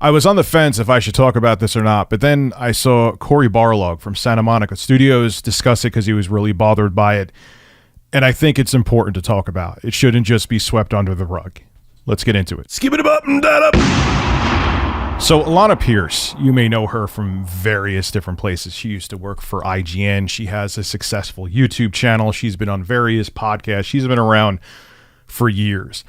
I was on the fence if I should talk about this or not, but then I saw Cory Barlog from Santa Monica Studios discuss it because he was really bothered by it. And I think it's important to talk about. It shouldn't just be swept under the rug. Let's get into it. Skip it up and that up. So Alanah Pearce, you may know her from various different places. She used to work for IGN. She has a successful YouTube channel. She's been on various podcasts. She's been around for years.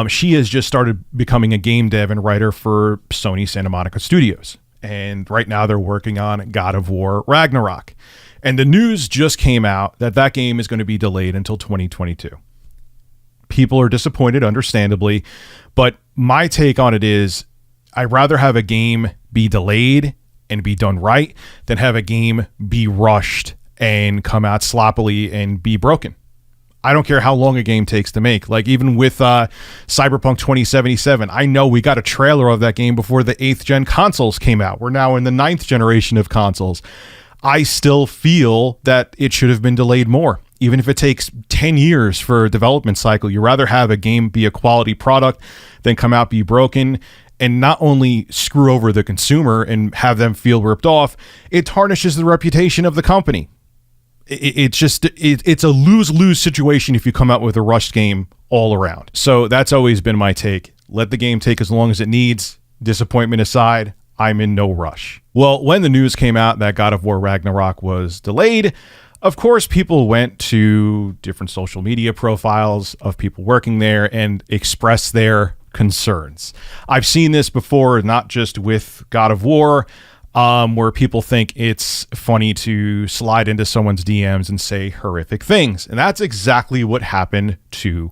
She has just started becoming a game dev and writer for Sony Santa Monica Studios. And right now they're working on God of War Ragnarok. And the news just came out that that game is going to be delayed until 2022. People are disappointed, understandably. But my take on it is I'd rather have a game be delayed and be done right than have a game be rushed and come out sloppily and be broken. I don't care how long a game takes to make. Like even with Cyberpunk 2077, I know we got a trailer of that game before the 8th gen consoles came out. We're now in the 9th generation of consoles. I still feel that it should have been delayed more. Even if it takes 10 years for a development cycle, you'd rather have a game be a quality product than come out be broken and not only screw over the consumer and have them feel ripped off, it tarnishes the reputation of the company. It's a lose-lose situation if you come out with a rushed game all around. So that's always been my take. Let the game take as long as it needs. Disappointment aside, I'm in no rush. Well, when the news came out that God of War Ragnarok was delayed, of course, people went to different social media profiles of people working there and expressed their concerns. I've seen this before, not just with God of War, where people think it's funny to slide into someone's DMs and say horrific things. And that's exactly what happened to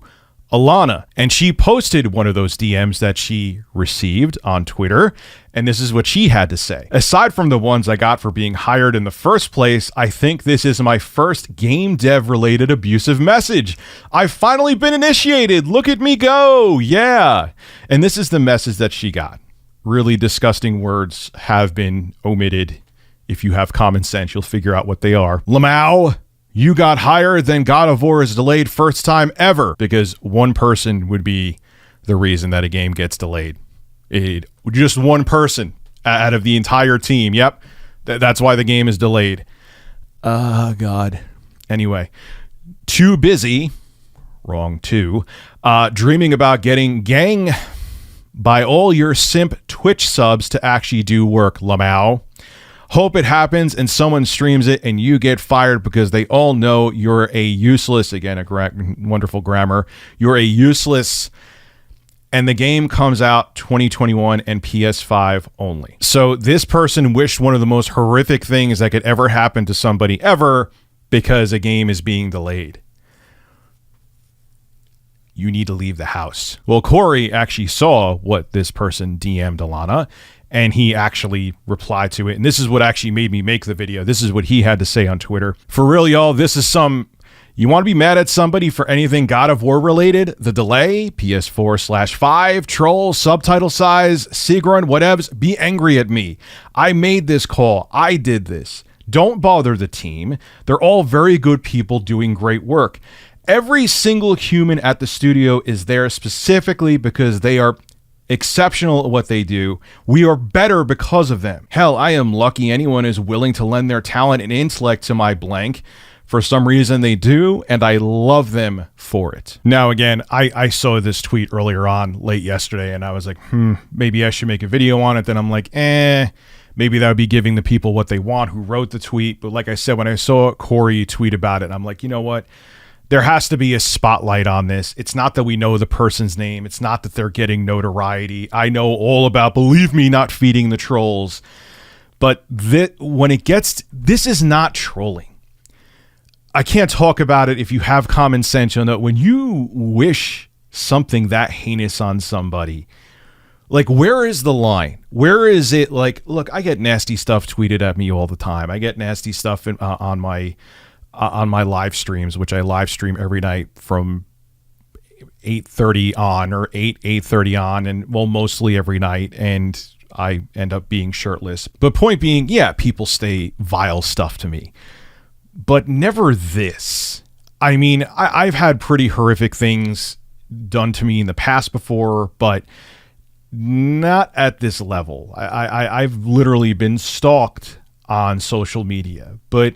Alanah. And she posted one of those DMs that she received on Twitter. And this is what she had to say. Aside from the ones I got for being hired in the first place, I think this is my first game dev related abusive message. I've finally been initiated. Look at me go. Yeah. And this is the message that she got. Really disgusting words have been omitted. If you have common sense, you'll figure out what they are. Lamau, you got hired, then God of War is delayed first time ever, because one person would be the reason that a game gets delayed. Just one person out of the entire team. Yep. That's why the game is delayed. God. Anyway, too busy, wrong too, dreaming about getting gang by all your simp Twitch subs to actually do work, Lamau. Hope it happens and someone streams it and you get fired because they all know you're a useless, again, wonderful grammar, you're a useless, and the game comes out 2021 and PS5 only. So this person wished one of the most horrific things that could ever happen to somebody ever because a game is being delayed. You need to leave the house. Well, Cory actually saw what this person DM'd Alanah, and he actually replied to it. And this is what actually made me make the video. This is what he had to say on Twitter. For real, y'all, this is you want to be mad at somebody for anything God of War related? The delay, PS4/5, troll, subtitle size, Sigrun, whatevs, be angry at me. I made this call. I did this. Don't bother the team. They're all very good people doing great work. Every single human at the studio is there specifically because they are exceptional at what they do. We are better because of them. Hell, I am lucky anyone is willing to lend their talent and intellect to my blank. For some reason they do, and I love them for it. Now, again, I saw this tweet earlier on late yesterday, and I was like, maybe I should make a video on it. Then I'm like, maybe that would be giving the people what they want who wrote the tweet. But like I said, when I saw Cory tweet about it, I'm like, you know what? There has to be a spotlight on this. It's not that we know the person's name. It's not that they're getting notoriety. I know all about, believe me, not feeding the trolls. But when it gets, this is not trolling. I can't talk about it. If you have common sense, you'll know when you wish something that heinous on somebody, like, where is the line? Where is it? Like, look, I get nasty stuff tweeted at me all the time. I get nasty stuff on my live streams, which I live stream every night from 8:30 on or 8:30 on, and well, mostly every night, and I end up being shirtless. But point being, yeah, people say vile stuff to me, but never this. I mean, I've had pretty horrific things done to me in the past before, but not at this level. I've literally been stalked on social media, but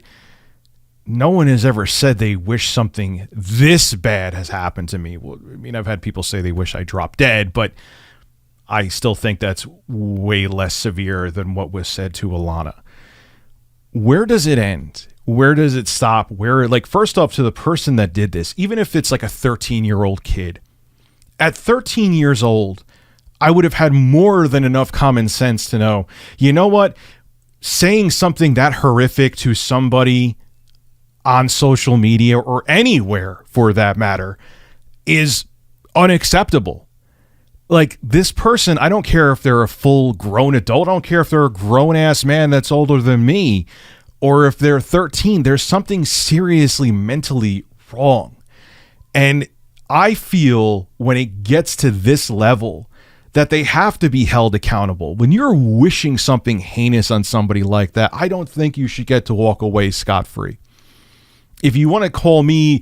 no one has ever said they wish something this bad has happened to me. Well, I mean, I've had people say they wish I dropped dead, but I still think that's way less severe than what was said to Alanah. Where does it end? Where does it stop? First off, to the person that did this, even if it's like a 13-year-old kid, at 13 years old, I would have had more than enough common sense to know, you know what? Saying something that horrific to somebody on social media or anywhere for that matter is unacceptable. Like, this person, I don't care if they're a full grown adult. I don't care if they're a grown ass man that's older than me, or if they're 13, there's something seriously mentally wrong. And I feel when it gets to this level that they have to be held accountable. When you're wishing something heinous on somebody like that, I don't think you should get to walk away scot-free. If you want to call me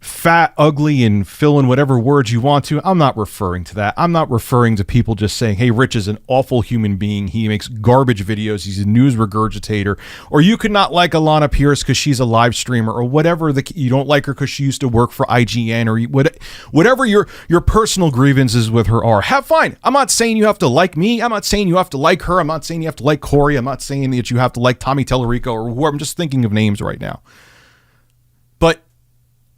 fat, ugly, and fill in whatever words you want to, I'm not referring to that. I'm not referring to people just saying, hey, Rich is an awful human being. He makes garbage videos. He's a news regurgitator. Or you could not like Alanah Pearce because she's a live streamer, or whatever. You don't like her because she used to work for IGN, or whatever your personal grievances with her are. Have fun. I'm not saying you have to like me. I'm not saying you have to like her. I'm not saying you have to like Corey. I'm not saying that you have to like Tommy Tellerico or whoever. I'm just thinking of names right now. But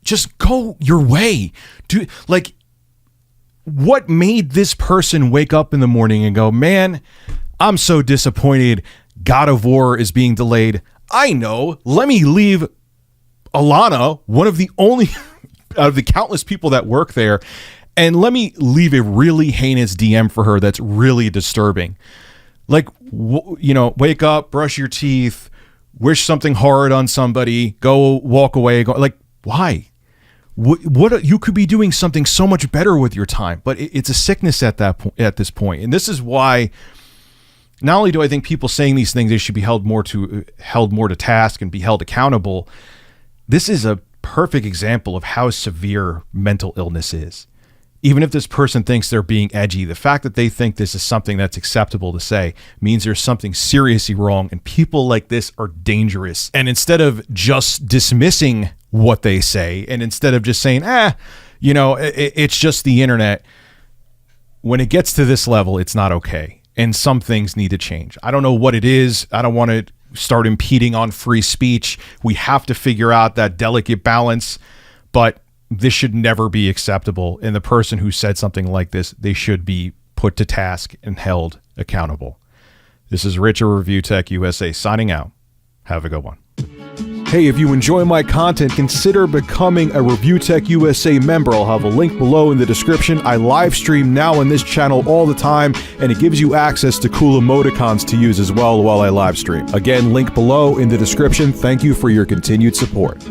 just go your way. What made this person wake up in the morning and go, man, I'm so disappointed God of War is being delayed. I know. Let me leave Alanah, one of the only out of the countless people that work there, and let me leave a really heinous DM for her that's really disturbing. Wake up, brush your teeth, wish something hard on somebody, go walk away. Why? What you could be doing something so much better with your time, but it's a sickness at this point. And this is why not only do I think people saying these things, they should be held more to task and be held accountable. This is a perfect example of how severe mental illness is. Even if this person thinks they're being edgy, the fact that they think this is something that's acceptable to say means there's something seriously wrong, and people like this are dangerous. And instead of just dismissing what they say, and instead of just saying, it's just the internet, when it gets to this level, it's not okay. And some things need to change. I don't know what it is. I don't want to start impeding on free speech. We have to figure out that delicate balance, but this should never be acceptable. And the person who said something like this, they should be put to task and held accountable. This is Rich of Review Tech USA signing out. Have a good one. Hey, if you enjoy my content, consider becoming a Review Tech USA member. I'll have a link below in the description. I live stream now on this channel all the time, and it gives you access to cool emoticons to use as well while I live stream. Again, link below in the description. Thank you for your continued support.